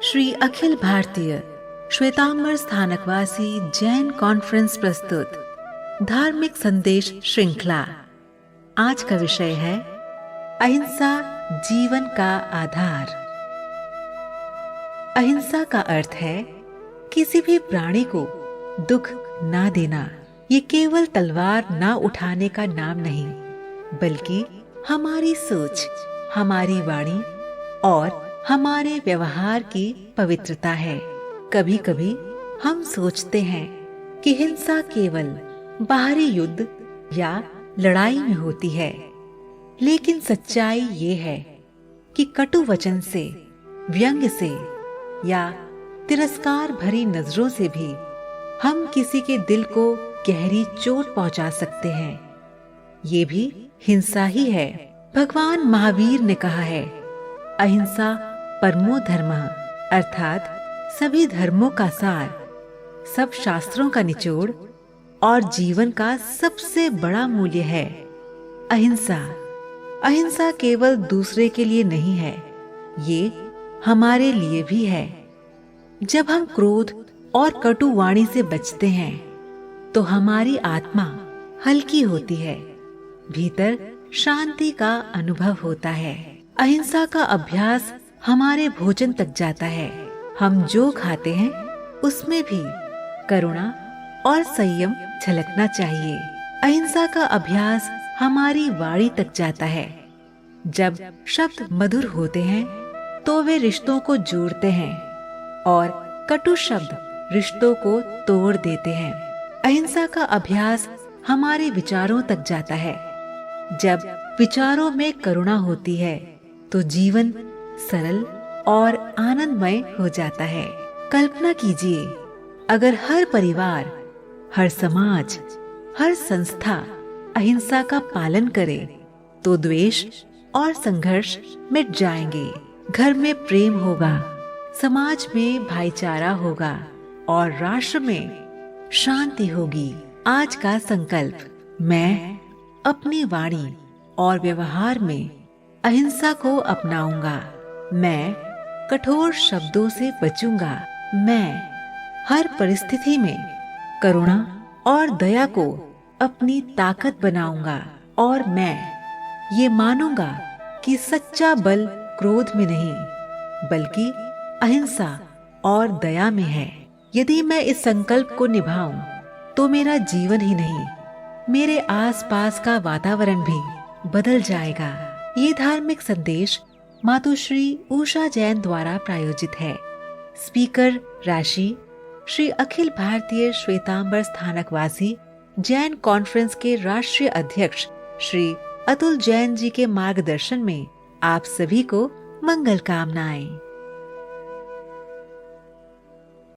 Shri Akhil Bharatiya Shvetambar Sthanakvasi Jain conference प्रस्तुत धार्मिक संदेश श्रृंखला। आज का विषय है अहिंसा जीवन का आधार। अहिंसा का अर्थ है किसी भी प्राणी को दुख ना देना। ये केवल तलवार ना उठाने का नाम नहीं, बल्कि हमारी सोच, हमारी वाणी और हमारे व्यवहार की पवित्रता है। कभी कभी हम सोचते हैं कि हिंसा केवल बाहरी युद्ध या लड़ाई में होती है, लेकिन सच्चाई ये है कि कटु वचन से, व्यंग्य से या तिरस्कार भरी नजरों से भी हम किसी के दिल को गहरी चोट पहुंचा सकते हैं। ये भी हिंसा ही है। भगवान महावीर ने कहा है, अहिंसा परमो धर्मः, अर्थात सभी धर्मों का सार, सब शास्त्रों का निचोड़ और जीवन का सबसे बड़ा मूल्य है अहिंसा। अहिंसा केवल दूसरे के लिए नहीं है, ये हमारे लिए भी है। जब हम क्रोध और कटु वाणी से बचते हैं तो हमारी आत्मा हल्की होती है, भीतर शांति का अनुभव होता है। अहिंसा का अभ्यास हमारे भोजन तक जाता है। हम जो खाते हैं उसमें भी करुणा और संयम झलकना चाहिए। अहिंसा का अभ्यास हमारी वाणी तक जाता है। जब शब्द मधुर होते हैं तो वे रिश्तों को जोड़ते हैं और कटु शब्द रिश्तों को तोड़ देते हैं। अहिंसा का अभ्यास हमारे विचारों तक जाता है। जब विचारों में करुणा होती है तो जीवन सरल और आनंदमय हो जाता है। कल्पना कीजिए, अगर हर परिवार, हर समाज, हर संस्था अहिंसा का पालन करे तो द्वेष और संघर्ष मिट जाएंगे। घर में प्रेम होगा, समाज में भाईचारा होगा और राष्ट्र में शांति होगी। आज का संकल्प, मैं अपनी वाणी और व्यवहार में अहिंसा को अपनाऊंगा। मैं कठोर शब्दों से बचूंगा। मैं हर परिस्थिति में करुणा और दया को अपनी ताकत बनाऊंगा और मैं ये मानूंगा कि सच्चा बल क्रोध में नहीं, बल्कि अहिंसा और दया में है। यदि मैं इस संकल्प को निभाऊं तो मेरा जीवन ही नहीं, मेरे आसपास का वातावरण भी बदल जाएगा। ये धार्मिक संदेश मातुश्री उषा जैन द्वारा प्रायोजित है। स्पीकर राशि श्री अखिल भारतीय श्वेतांबर स्थानकवासी जैन कॉन्फ्रेंस के राष्ट्रीय अध्यक्ष श्री अतुल जैन जी के मार्गदर्शन में आप सभी को मंगल कामनाएं।